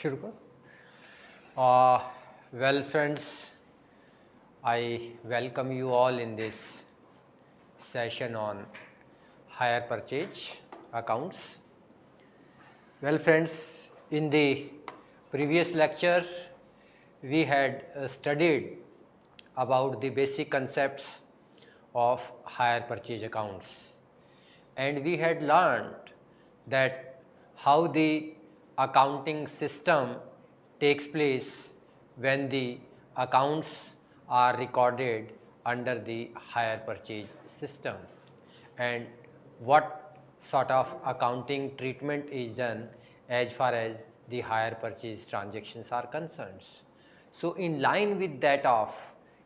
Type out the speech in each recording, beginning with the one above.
शुरू करो। Well, friends, I welcome you all in this session on hire purchase accounts. Well, friends, in the previous lecture, we had studied about the basic concepts of hire purchase accounts, and we had learned that how the accounting system takes place when the accounts are recorded under the hire purchase system, and what sort of accounting treatment is done as far as the hire purchase transactions are concerned. So in line with that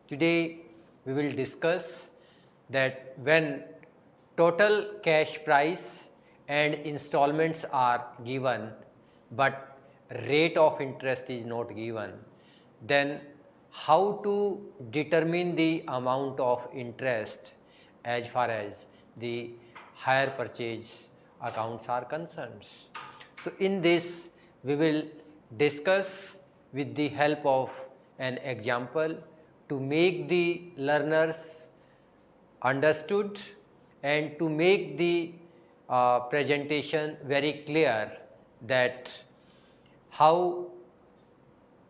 today we will discuss that when total cash price and installments are given but rate of interest is not given, then how to determine the amount of interest as far as the hire purchase accounts are concerned. So in this we will discuss with the help of an example to make the learners understood and to make the presentation very clear that how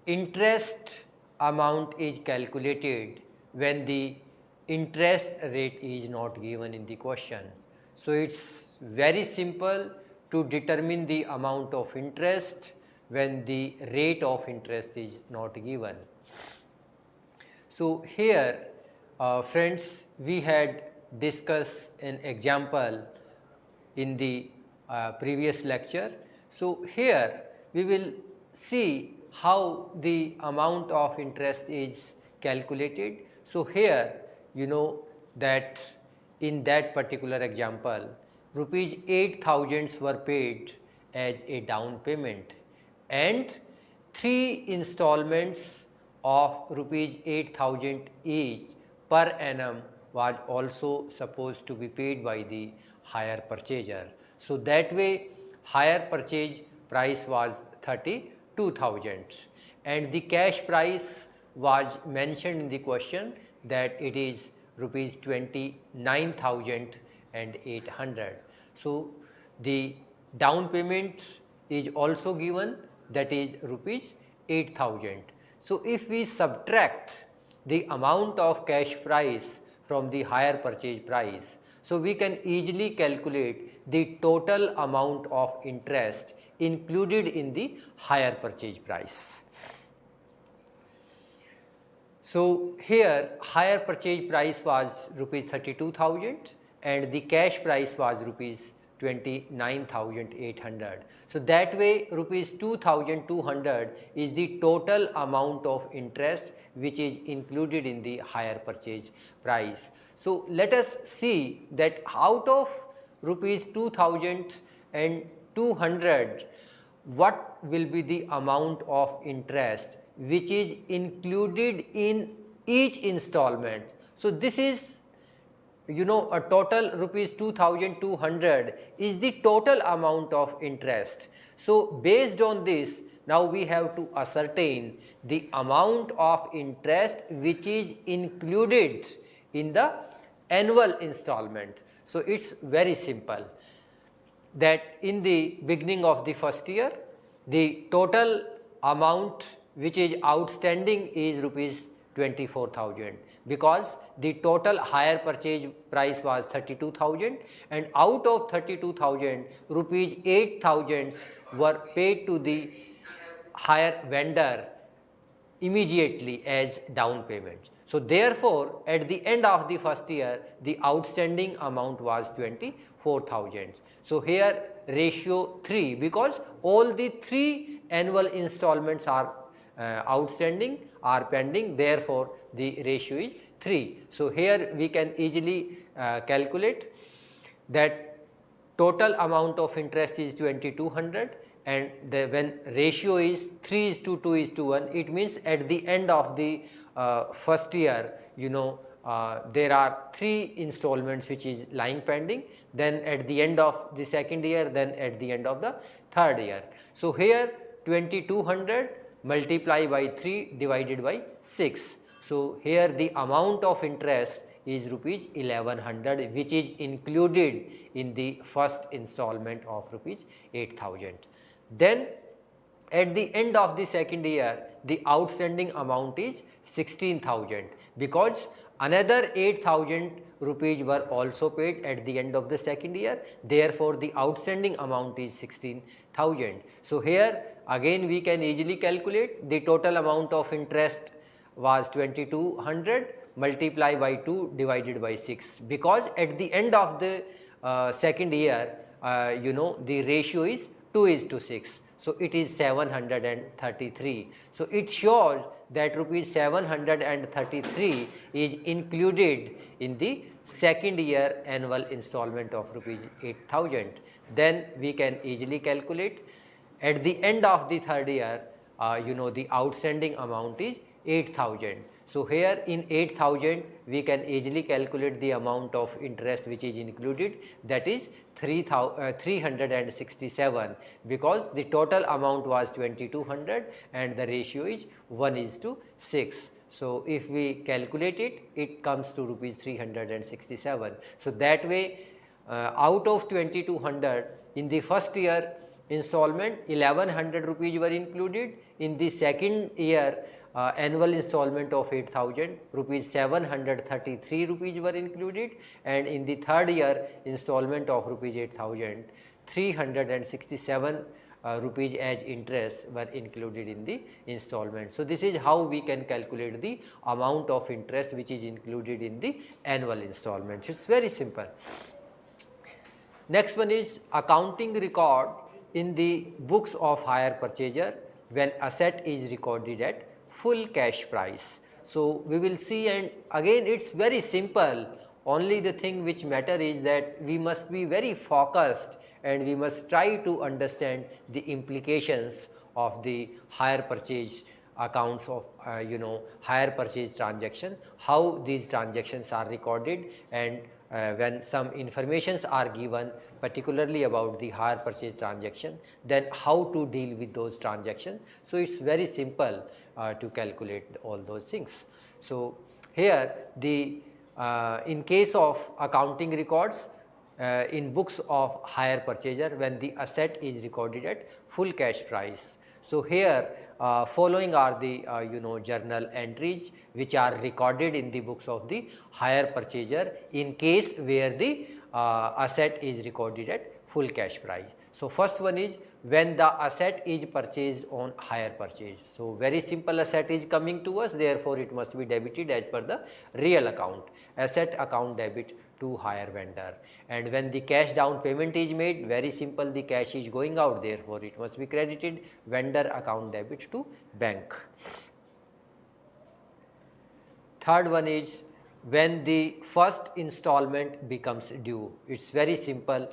interest amount is calculated when the interest rate is not given in the question. So it's very simple to determine the amount of interest when the rate of interest is not given. So here friends, we had discussed an example in the previous lecture. So here we will see how the amount of interest is calculated. So here you know that in that particular example rupees 8,000 were paid as a down payment and 3 installments of rupees 8,000 each per annum was also supposed to be paid by the hire purchaser. So that way hire purchase price was 32,000 and the cash price was mentioned in the question that it is rupees 29,800. So the down payment is also given, that is rupees 8,000. So if we subtract the amount of cash price from the hire purchase price, so we can easily calculate the total amount of interest included in the hire purchase price. So here hire purchase price was rupees 32,000 and the cash price was rupees 29,800. So that way rupees 2,200 is the total amount of interest which is included in the hire purchase price. So let us see that out of rupees 2,200 what will be the amount of interest which is included in each installment. So this is a total rupees 2,200 is the total amount of interest. So based on this, now we have to ascertain the amount of interest which is included in the annual installment. So it's very simple that in the beginning of the first year the total amount which is outstanding is rupees 24,000 because the total hire purchase price was 32,000 and out of 32,000 rupees 8,000 were paid to the hire vendor immediately as down payment. So therefore at the end of the first year the outstanding amount was 24,000. So here ratio 3 because all the 3 annual installments are outstanding are pending, therefore the ratio is 3. So here we can easily calculate that total amount of interest is 2,200 and when ratio is 3:2:1, it means at the end of the first year there are 3 installments which is lying pending, then at the end of the second year, then at the end of the third year. So here 2200 multiply by 3 divided by 6. So here the amount of interest is rupees 1100, which is included in the first installment of rupees 8000. Then at the end of the second year, the outstanding amount is 16,000, because another 8,000 rupees were also paid at the end of the second year. Therefore, the outstanding amount is 16,000. So here again we can easily calculate the total amount of interest was 2200 multiply by 2 divided by 6, because at the end of the second year the ratio is 2:6. So it is 733. So it shows that rupees 733 is included in the second year annual installment of rupees 8000. Then we can easily calculate at the end of the third year, the outstanding amount is 8000. So here in 8000 we can easily calculate the amount of interest which is included, that is 367, because the total amount was 2200 and the ratio is 1:6. So if we calculate it, it comes to rupees 367. So that way out of 2200 in the first year installment 1100 rupees were included. In the second year annual installment of 8000 rupees 733 rupees were included, and in the third year installment of rupees 8000 367 rupees as interest were included in the installment. So this is how we can calculate the amount of interest which is included in the annual installments. It's very simple. Next one is accounting record in the books of hire purchaser when asset is recorded at full cash price. So we will see, and again it's very simple. Only the thing which matter is that we must be very focused and we must try to understand the implications of the hire purchase accounts of hire purchase transaction, how these transactions are recorded, and when some informations are given particularly about the hire purchase transaction, then how to deal with those transactions. So it's very simple to calculate all those things. So here the in case of accounting records in books of hire purchaser when the asset is recorded at full cash price. So here following are the journal entries which are recorded in the books of the hire purchaser in case where the asset is recorded at full cash price. So first one is when the asset is purchased on hire purchase. So very simple, asset is coming to us, therefore it must be debited as per the real account, asset account debit to hire vendor. And when the cash down payment is made, very simple, the cash is going out, therefore it must be credited vendor account debit to bank. Third one is when the first installment becomes due. It's very simple,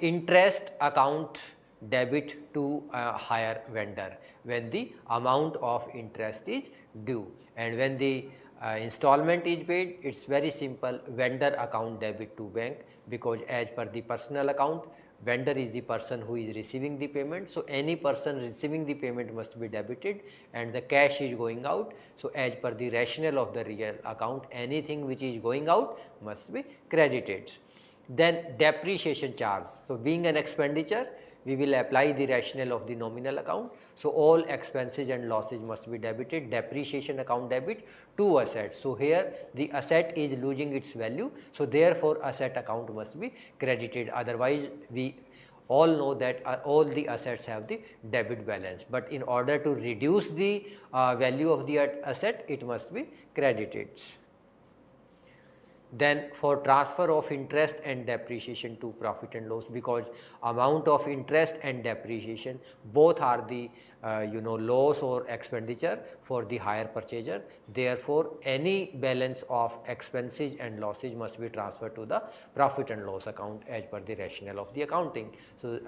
interest account debit to hire vendor when the amount of interest is due, and when the installment is paid, it's very simple, vendor account debit to bank, because as per the personal account, vendor is the person who is receiving the payment. So any person receiving the payment must be debited and the cash is going out. So as per the rationale of the real account, anything which is going out must be credited. Then depreciation charge. So being an expenditure, we will apply the rationale of the nominal account. So all expenses and losses must be debited, depreciation account debit to asset. So here the asset is losing its value, so therefore asset account must be credited, otherwise we all know that all the assets have the debit balance, but in order to reduce the value of the asset, it must be credited. Then for transfer of interest and depreciation to profit and loss, because amount of interest and depreciation both are the loss or expenditure for the hire purchaser, therefore any balance of expenses and losses must be transferred to the profit and loss account as per the rationale of the accounting. So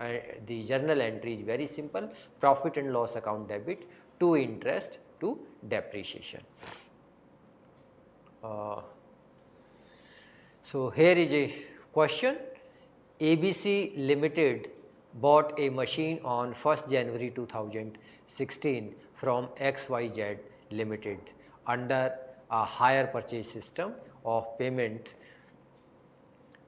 the journal entry is very simple, profit and loss account debit to interest to depreciation. So here is a question, ABC Limited bought a machine on 1st January 2016 from XYZ Limited under a hire purchase system of payment,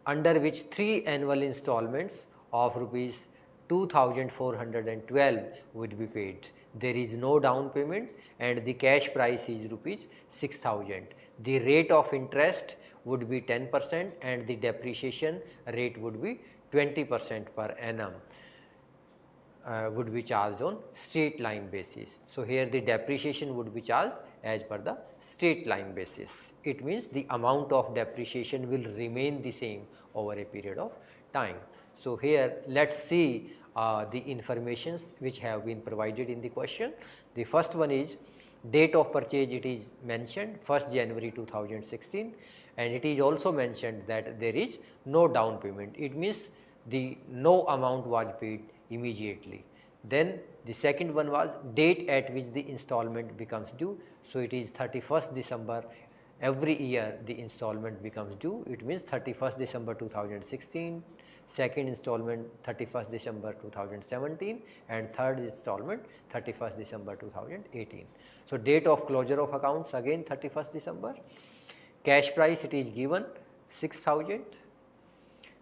under which 3 annual installments of rupees 2412 would be paid. There is no down payment and the cash price is rupees 6000. The rate of interest would be 10% and the depreciation rate would be 20% per annum. Would be charged on straight line basis. So here the depreciation would be charged as per the straight line basis. It means the amount of depreciation will remain the same over a period of time. So here let's see the informations which have been provided in the question. The first one is date of purchase. It is mentioned 1st January 2016 and it is also mentioned that there is no down payment. It means the no amount was paid immediately. Then the second one was date at which the installment becomes due. So it is 31st December. Every year the installment becomes due. It means 31st December 2016, second installment 31st December 2017 and third installment 31st December 2018. So date of closure of accounts again 31st December. Cash price it is given 6000.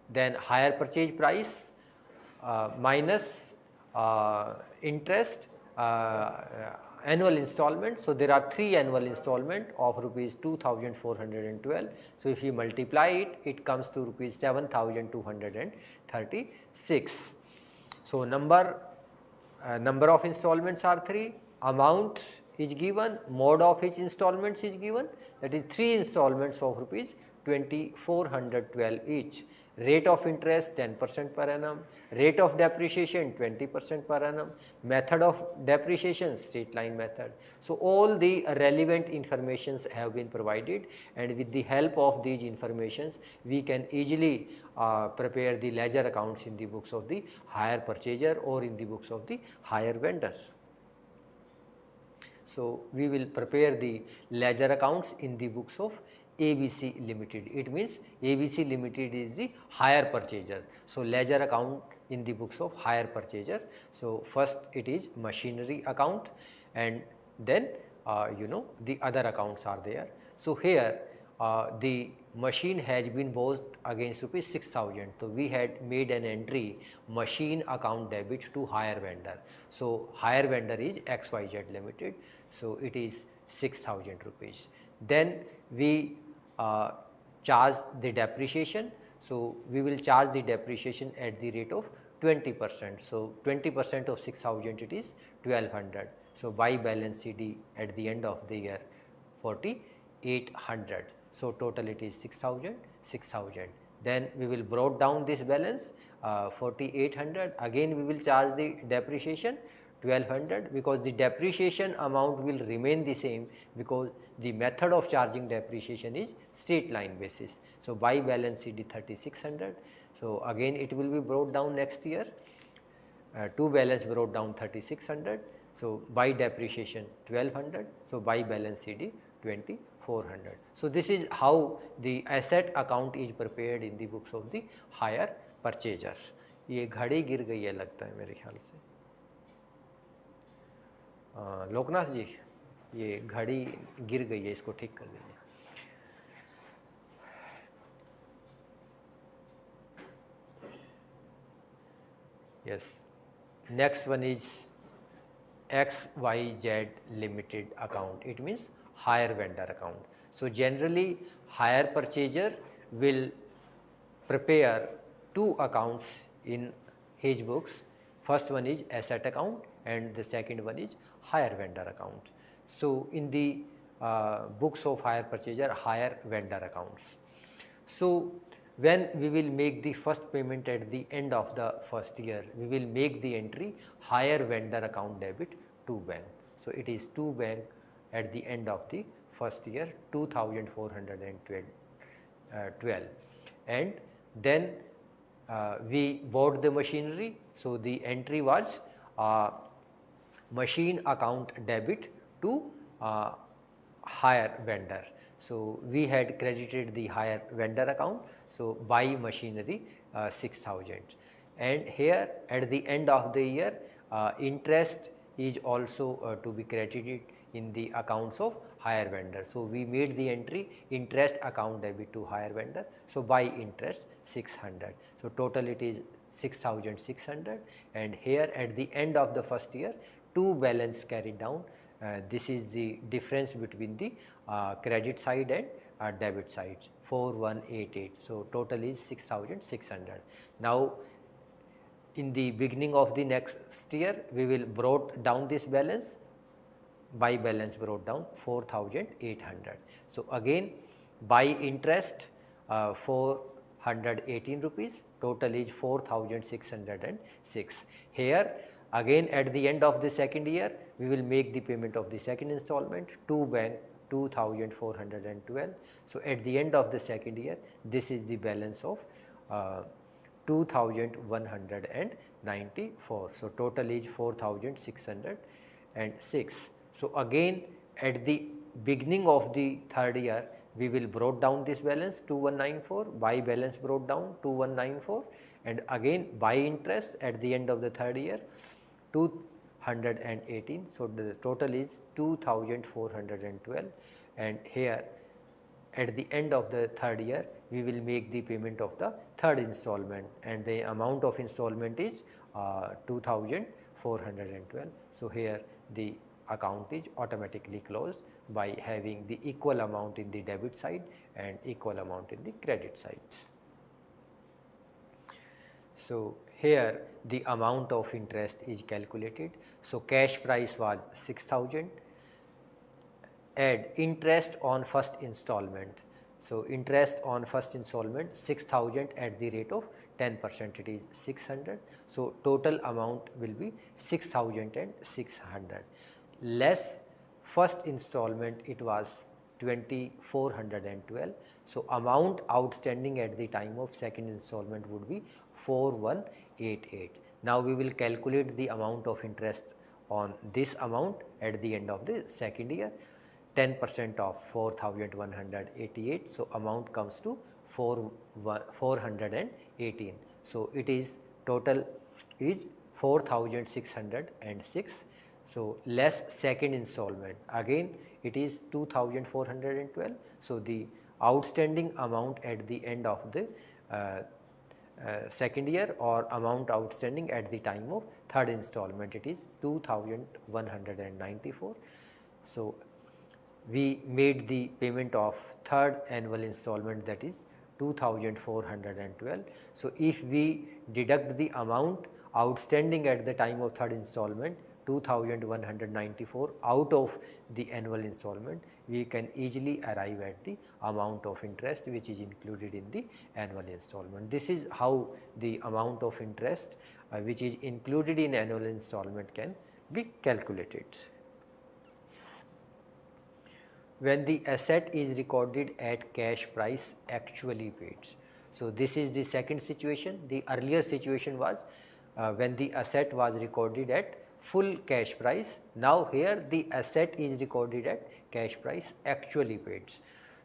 Then hire purchase price minus interest, annual installment. So there are 3 annual installment of rupees 2412. So if you multiply it, it comes to rupees 7236. So number of installments are 3, amount is given, mode of each installments is given, that is 3 installments of rupees 2412 each. Rate of interest 10% per annum, rate of depreciation 20% per annum, method of depreciation straight line method. So all the relevant informations have been provided and with the help of these informations we can easily prepare the ledger accounts in the books of the hire purchaser or in the books of the hire vendor. So we will prepare the ledger accounts in the books of ABC Limited. It means ABC Limited is the hire purchaser. So ledger account in the books of hire purchaser. So first it is machinery account and then the other accounts are there. So here the machine has been bought against rupees 6000. So we had made an entry machine account debit to hire vendor. So hire vendor is XYZ Limited. So it is 6000 rupees. Then we charge the depreciation. So we will charge the depreciation at the rate of 20%. So 20% of 6000 it is 1200. So by balance CD at the end of the year 4800. So total it is 6000. Then we will brought down this balance 4800. Again we will charge the depreciation 1200 because the depreciation amount will remain the same because the method of charging depreciation is straight line basis. So by balance CD 3600. So again it will be brought down next year. To balance brought down 3600. So by depreciation 1200. So by balance CD 2400. So this is how the asset account is prepared in the books of the hire purchaser. ये घड़ी गिर गई है लगता है मेरे ख्याल से. लोकनाथ जी ये घड़ी गिर गई है, इसको ठीक कर दीजिए. Yes, next one is XYZ Limited account. It means hire vendor account. So generally hire purchaser will prepare 2 accounts in his books. First one is asset account and the second one is hire vendor account. So in the books of hire purchaser, hire vendor accounts. So when we will make the first payment at the end of the first year, we will make the entry hire vendor account debit to bank. So it is to bank at the end of the first year 2412 and then we bought the machinery. So the entry was machine account debit to hire vendor. So we had credited the hire vendor account. So buy machinery 6000 and here at the end of the year interest is also to be credited in the accounts of hire vendor. So we made the entry interest account debit to hire vendor. So by interest 600. So total it is 6,600, and here at the end of the first year two balance carried down. This is the difference between the credit side and debit side, 4188. So total is 6,600. Now in the beginning of the next year we will brought down this balance, by balance brought down 4,800. So again by interest 418 rupees, total is 4,606. Here again at the end of the second year we will make the payment of the second installment to bank 2,412. So at the end of the second year this is the balance of 2,194. So total is 4,606. So again at the beginning of the third year we will brought down this balance 2194, by balance brought down 2194, and again by interest at the end of the third year 218. So the total is 2,412, and here at the end of the third year we will make the payment of the third installment, and the amount of installment is 2,412. So here the account is automatically closed by having the equal amount in the debit side and equal amount in the credit side. So here the amount of interest is calculated. So cash price was 6,000, add interest on first installment. So interest on first installment 6,000 at the rate of 10%, it is 600. So total amount will be 6,600 less first installment, it was 2,412. So amount outstanding at the time of second installment would be 4,188. Now we will calculate the amount of interest on this amount at the end of the second year. 10% of 4,188, so amount comes to 418. So it is total is 4,606. So less second installment, again it is 2,412. So the outstanding amount at the end of the second year, or amount outstanding at the time of third installment, it is 2,194. So we made the payment of third annual installment, that is 2,412. So if we deduct the amount outstanding at the time of third installment 2,194 out of the annual installment, we can easily arrive at the amount of interest which is included in the annual installment. This is how the amount of interest which is included in annual installment can be calculated. When the asset is recorded at cash price actually paid. So this is the second situation. The earlier situation was when the asset was recorded at full cash price. Now here the asset is recorded at cash price actually paid.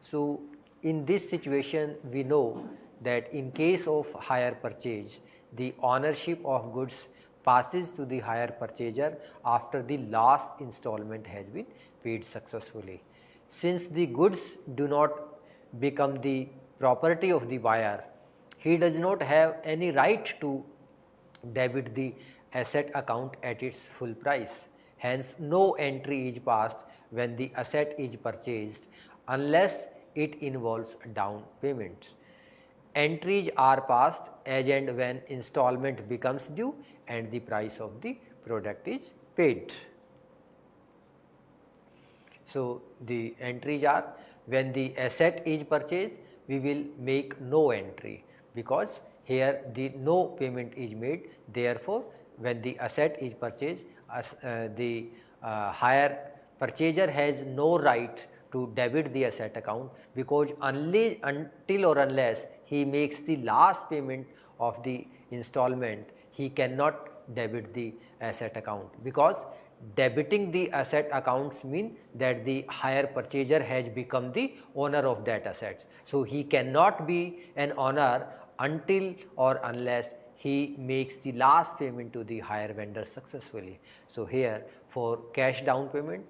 So in this situation we know that in case of hire purchase, the ownership of goods passes to the hire purchaser after the last installment has been paid successfully. Since the goods do not become the property of the buyer, he does not have any right to debit the asset account at its full price. Hence, no entry is passed when the asset is purchased unless it involves down payment. Entries are passed as and when installment becomes due and the price of the product is paid. So the entries are, when the asset is purchased we will make no entry because here the no payment is made. Therefore, when the asset is purchased, the hire purchaser has no right to debit the asset account, because until or unless he makes the last payment of the installment, he cannot debit the asset account, because debiting the asset accounts mean that the hire purchaser has become the owner of that assets. So he cannot be an owner until or unless he makes the last payment to the hire vendor successfully. So here for cash down payment,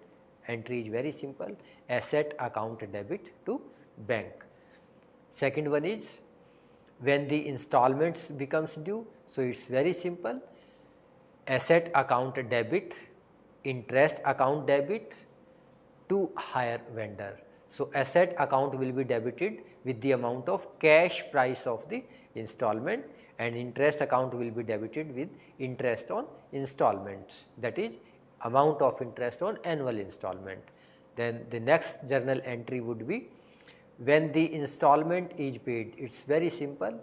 entry is very simple, asset account debit to bank. Second one is when the installments becomes due, so it's very simple, asset account debit, interest account debit to hire vendor. So asset account will be debited with the amount of cash price of the installment, and interest account will be debited with interest on installments, that is amount of interest on annual installment. Then the next journal entry would be when the installment is paid. It's very simple,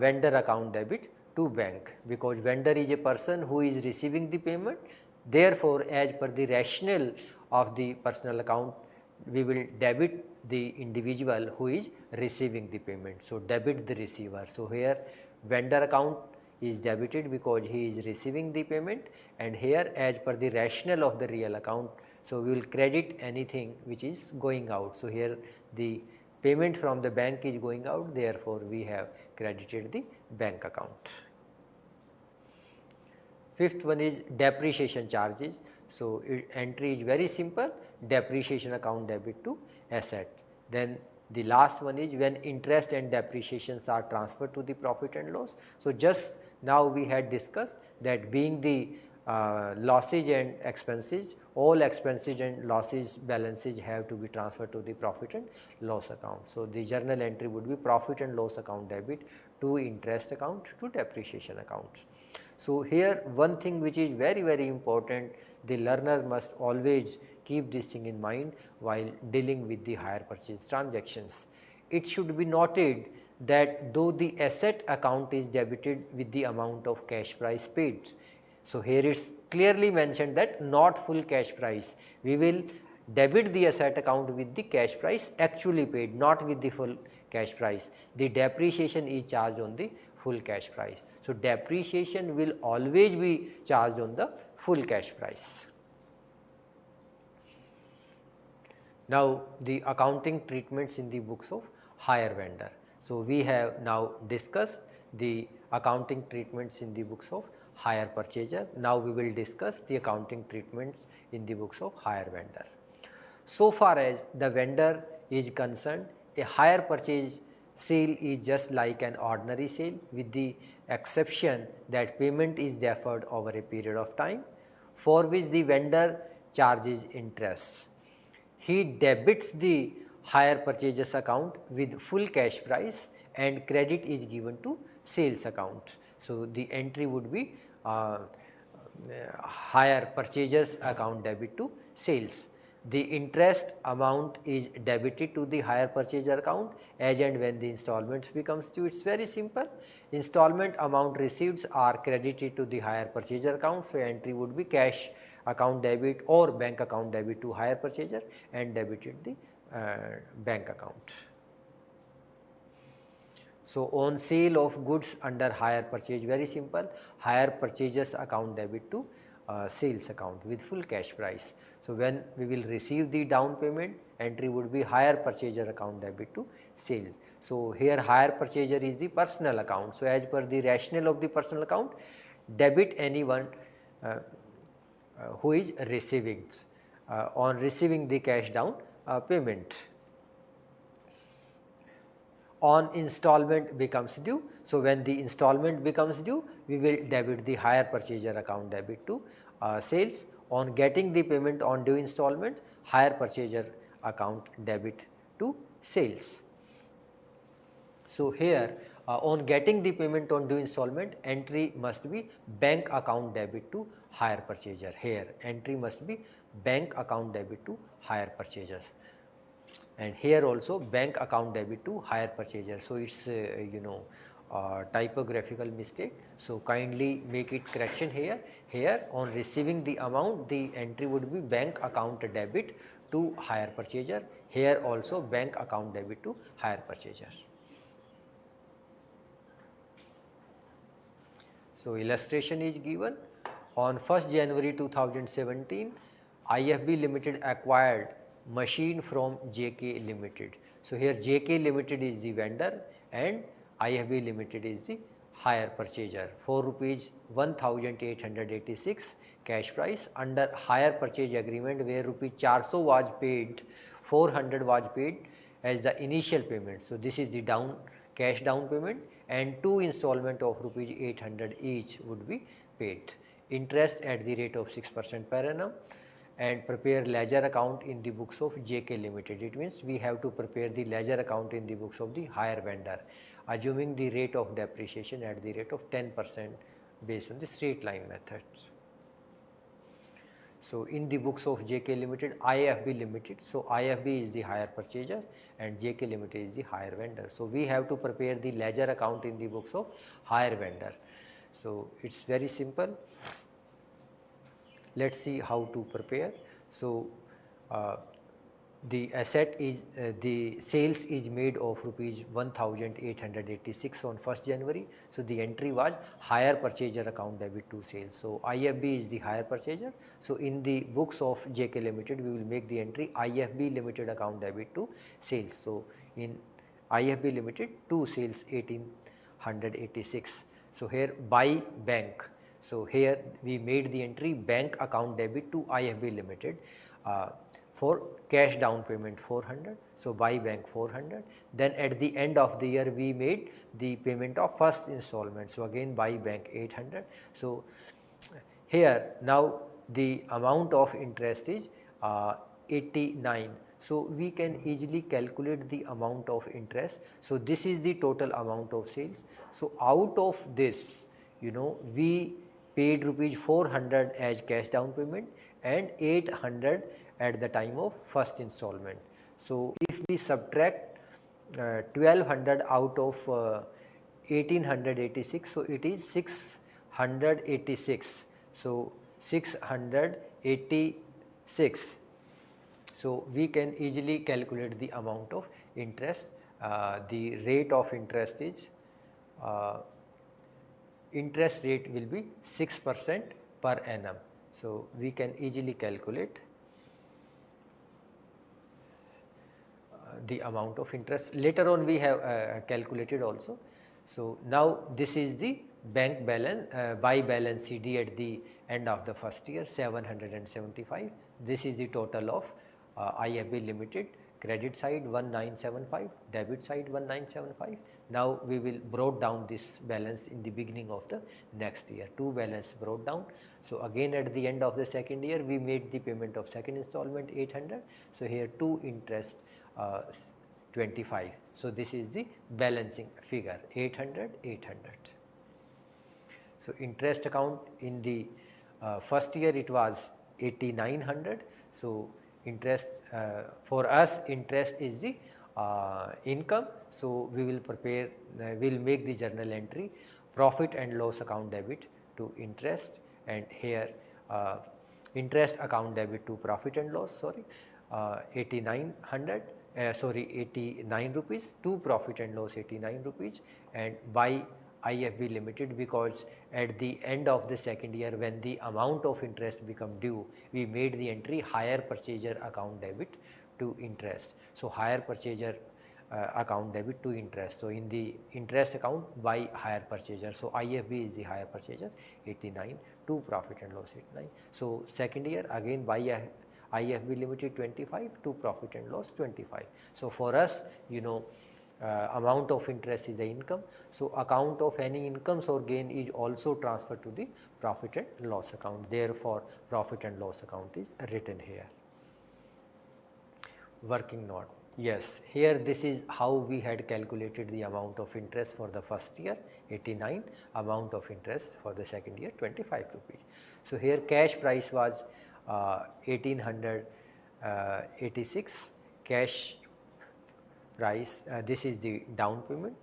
vendor account debit to bank, because vendor is a person who is receiving the payment. Therefore, as per the rationale of the personal account, we will debit the individual who is receiving the payment. So debit the receiver. So here vendor account is debited because he is receiving the payment, and here as per the rationale of the real account, so we will credit anything which is going out. So here the payment from the bank is going out, therefore we have credited the bank account. Fifth one is depreciation charges. So entry is very simple, depreciation account debit to asset. Then the last one is when interest and depreciations are transferred to the profit and loss. So just now we had discussed that being the losses and expenses, all expenses and losses balances have to be transferred to the profit and loss account. So the journal entry would be profit and loss account debit to interest account to depreciation account. So here one thing which is very, very important, the learner must always keep this thing in mind while dealing with the hire purchase transactions. It should be noted that though the asset account is debited with the amount of cash price paid, so here it's clearly mentioned that not full cash price. We will debit the asset account with the cash price actually paid, not with the full cash price. The depreciation is charged on the full cash price. So depreciation will always be charged on the full cash price. Now the accounting treatments in the books of hire vendor. So we have now discussed the accounting treatments in the books of hire purchaser. Now we will discuss the accounting treatments in the books of hire vendor. So far as the vendor is concerned, a hire purchase sale is just like an ordinary sale, with the exception that payment is deferred over a period of time, for which the vendor charges interest. He debits the hire purchases account with full cash price, and credit is given to sales account. So the entry would be hire purchases account debit to sales. The interest amount is debited to the hire purchaser account as and when the installments becomes due. It's very simple. Installment amount received are credited to the hire purchaser account. So entry would be cash account debit or bank account debit to hire purchaser and debited the bank account. So on sale of goods under hire purchase, very simple, hire purchasers account debit to sales account with full cash price. So when we will receive the down payment, entry would be hire purchaser account debit to sales. So here hire purchaser is the personal account. So as per the rationale of the personal account, debit anyone who is receiving on receiving the cash down payment. On installment becomes due. So when the installment becomes due, we will debit the hire purchaser account debit to sales. On getting the payment on due installment, hire purchaser account debit to sales. So here on getting the payment on due installment, entry must be bank account debit to hire purchaser. Here entry must be bank account debit to hire purchasers, and here also bank account debit to hire purchaser. So it's typographical mistake, so kindly make it correction here. Here on receiving the amount, the entry would be bank account debit to hire purchaser. Here also bank account debit to hire purchasers. So illustration is given. On 1st January 2017, IFB Limited acquired machine from JK Limited. So here JK Limited is the vendor and IFB Limited is the hire purchaser, for rupees 1886 cash price under hire purchase agreement, where rupees 400 was paid, 400 was paid as the initial payment. So this is the cash down payment, and 2 installment of rupees 800 each would be paid. Interest at the rate of 6% per annum, and prepare ledger account in the books of JK Limited. It means we have to prepare the ledger account in the books of the hire vendor, assuming the rate of depreciation at the rate of 10% based on the straight line methods. So in the books of JK Limited, IFB Limited, so IFB is the hire purchaser and JK Limited is the hire vendor. So we have to prepare the ledger account in the books of hire vendor. So it's very simple. Let's see how to prepare. So the asset is the sales is made of rupees 1886 on 1st January. So the entry was hire purchaser account debit to sales. So IFB is the hire purchaser. So in the books of JK Limited, we will make the entry IFB Limited account debit to sales. So in IFB Limited to sales 1886. So here by bank. So here we made the entry bank account debit to IFB Limited for cash down payment 400. So by bank 400. Then at the end of the year we made the payment of first installment. So again by bank 800. So here now the amount of interest is 89. So we can easily calculate the amount of interest. So this is the total amount of sales. So out of this, we paid rupees 400 as cash down payment and 800 at the time of first installment. So if we subtract 1200 out of 1886, so it is 686. So 686. So we can easily calculate the amount of interest. The rate of interest is interest rate will be 6% per annum. So we can easily calculate the amount of interest. Later on we have calculated also. So now this is the bank balance by balance CD at the end of the first year, 775. This is the total of IFB Limited. Credit side 1975, debit side 1975. Now we will brought down this balance in the beginning of the next year. Two balance brought down. So again at the end of the second year we made the payment of second installment 800. So here two interest 25. So this is the balancing figure 800. So interest account in the first year it was 8900. So interest for us, interest is the income. So we will prepare, we'll make the journal entry profit and loss account debit to interest, and here interest account debit to profit and loss, 89 rupees, to profit and loss 89 rupees, and by IFB Limited, because at the end of the second year when the amount of interest become due, we made the entry hire purchaser account debit to interest. So hire purchaser account debit to interest. So in the interest account by hire purchaser, so IFB is the hire purchaser 89, to profit and loss 89. So second year again by IFB Limited 25, to profit and loss 25. So for us, amount of interest is the income. So account of any incomes or gain is also transferred to the profit and loss account. Therefore profit and loss account is written here. Working note. Yes, here this is how we had calculated the amount of interest for the first year 89, amount of interest for the second year 25 rupees. So here cash price was 1886 cash price. This is the down payment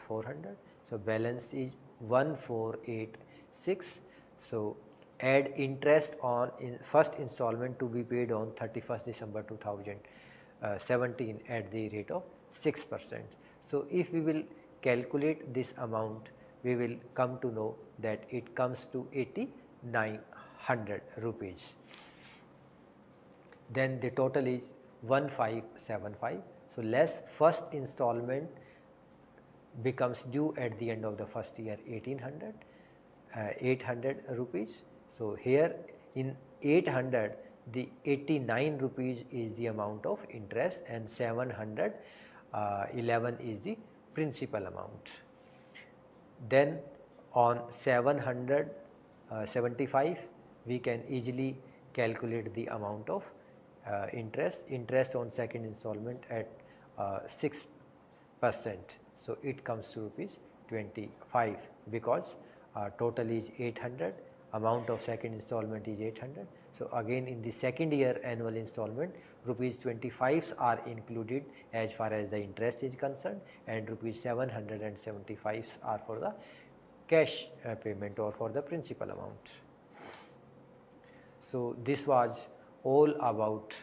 400. So balance is 1486. So add interest on in first installment to be paid on 31st December 2017 at the rate of 6%. So if we will calculate this amount, we will come to know that it comes to 8900 rupees. Then the total is 1575. So less first installment becomes due at the end of the first year 800 rupees. So here in 800 the 89 rupees is the amount of interest and 711 is the principal amount. Then on 775 we can easily calculate the amount of interest on second installment at 6%. So it comes to rupees 25 because total is 800, amount of second installment is 800. So again in the second year annual installment rupees 25s are included as far as the interest is concerned, and rupees 775s are for the cash payment or for the principal amount. So this was all about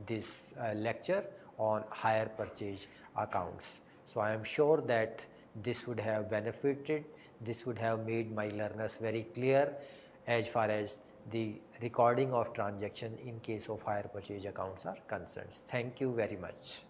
this lecture on hire purchase accounts. So I am sure that this would have benefited, this would have made my learners very clear as far as the recording of transaction in case of hire purchase accounts are concerned. Thank you very much.